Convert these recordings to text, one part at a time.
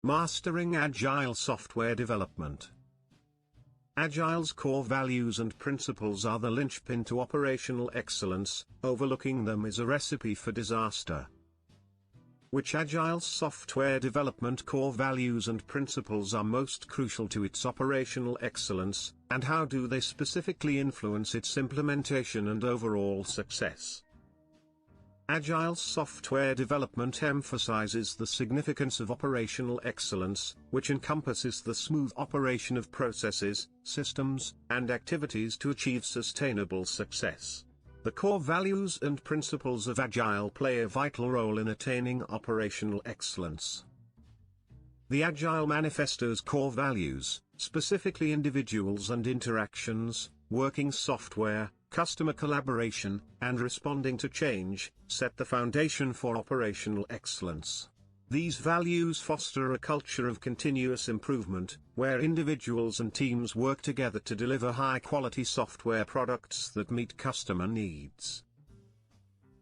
Mastering Agile software development. Agile's core values and principles are the linchpin to operational excellence. Overlooking them is a recipe for disaster. Which Agile software development core values and principles are most crucial to its operational excellence, and how do they specifically influence its implementation and overall success? Agile software development emphasizes the significance of operational excellence, which encompasses the smooth operation of processes, systems, and activities to achieve sustainable success. The core values and principles of Agile play a vital role in attaining operational excellence. The Agile Manifesto's core values, specifically individuals and interactions, working software, customer collaboration, and responding to change, set the foundation for operational excellence. These values foster a culture of continuous improvement, where individuals and teams work together to deliver high-quality software products that meet customer needs.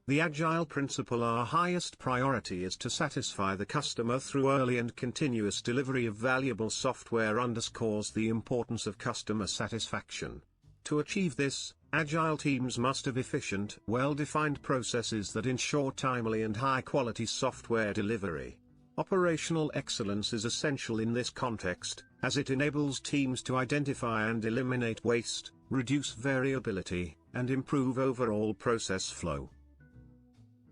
The Agile principle: our highest priority is to satisfy the customer through early and continuous delivery of valuable software, underscores the importance of customer satisfaction. To achieve this, Agile teams must have efficient, well-defined processes that ensure timely and high-quality software delivery. Operational excellence is essential in this context, as it enables teams to identify and eliminate waste, reduce variability, and improve overall process flow.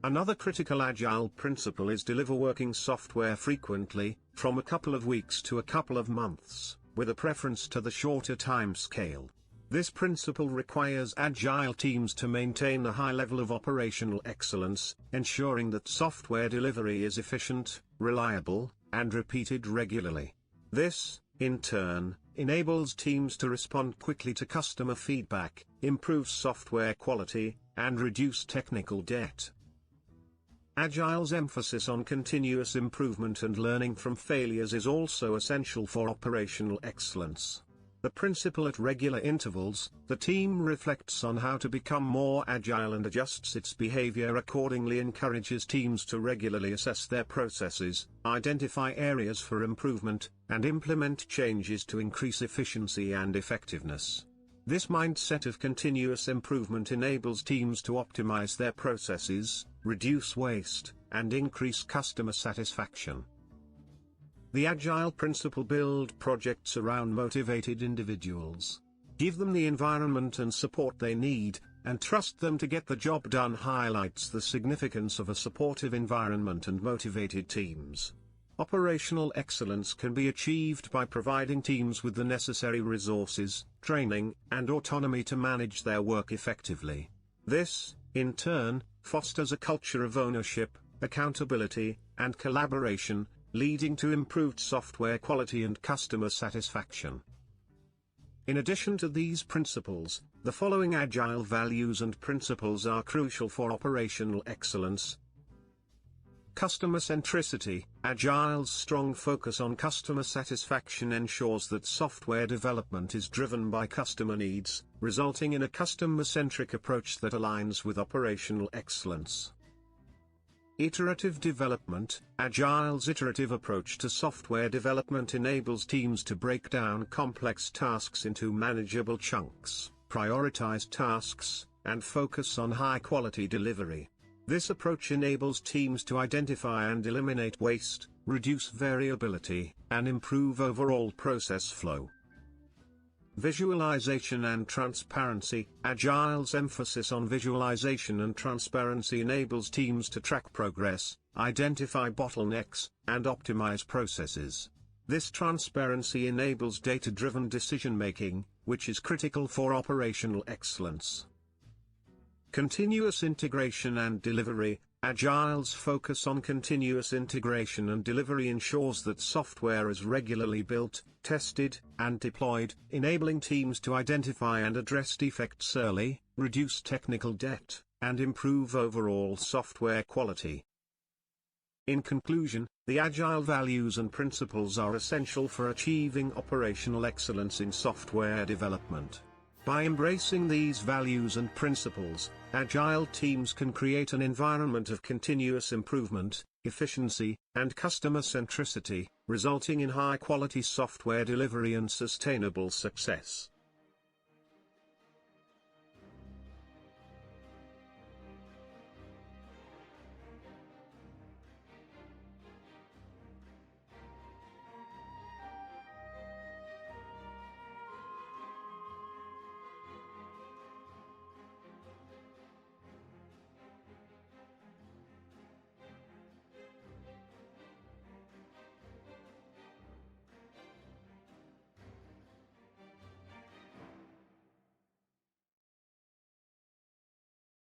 Another critical Agile principle is deliver working software frequently, from a couple of weeks to a couple of months, with a preference to the shorter time scale. This principle requires Agile teams to maintain a high level of operational excellence, ensuring that software delivery is efficient, reliable, and repeated regularly. This, in turn, enables teams to respond quickly to customer feedback, improve software quality, and reduce technical debt. Agile's emphasis on continuous improvement and learning from failures is also essential for operational excellence. The principle: at regular intervals, the team reflects on how to become more agile and adjusts its behavior accordingly, encourages teams to regularly assess their processes, identify areas for improvement, and implement changes to increase efficiency and effectiveness. This mindset of continuous improvement enables teams to optimize their processes, reduce waste, and increase customer satisfaction. The Agile principle: build projects around motivated individuals. Give them the environment and support they need, and trust them to get the job done, highlights the significance of a supportive environment and motivated teams. Operational excellence can be achieved by providing teams with the necessary resources, training, and autonomy to manage their work effectively. This, in turn, fosters a culture of ownership, accountability, and collaboration, leading to improved software quality and customer satisfaction. In addition to these principles, the following Agile values and principles are crucial for operational excellence. Customer centricity: Agile's strong focus on customer satisfaction ensures that software development is driven by customer needs, resulting in a customer-centric approach that aligns with operational excellence. Iterative development: Agile's iterative approach to software development enables teams to break down complex tasks into manageable chunks, prioritize tasks, and focus on high-quality delivery. This approach enables teams to identify and eliminate waste, reduce variability, and improve overall process flow. Visualization and transparency: Agile's emphasis on visualization and transparency enables teams to track progress, identify bottlenecks, and optimize processes. This transparency enables data-driven decision-making, which is critical for operational excellence. Continuous integration and delivery: Agile's focus on continuous integration and delivery ensures that software is regularly built, tested, and deployed, enabling teams to identify and address defects early, reduce technical debt, and improve overall software quality. In conclusion, the Agile values and principles are essential for achieving operational excellence in software development. By embracing these values and principles, Agile teams can create an environment of continuous improvement, efficiency, and customer centricity, resulting in high-quality software delivery and sustainable success.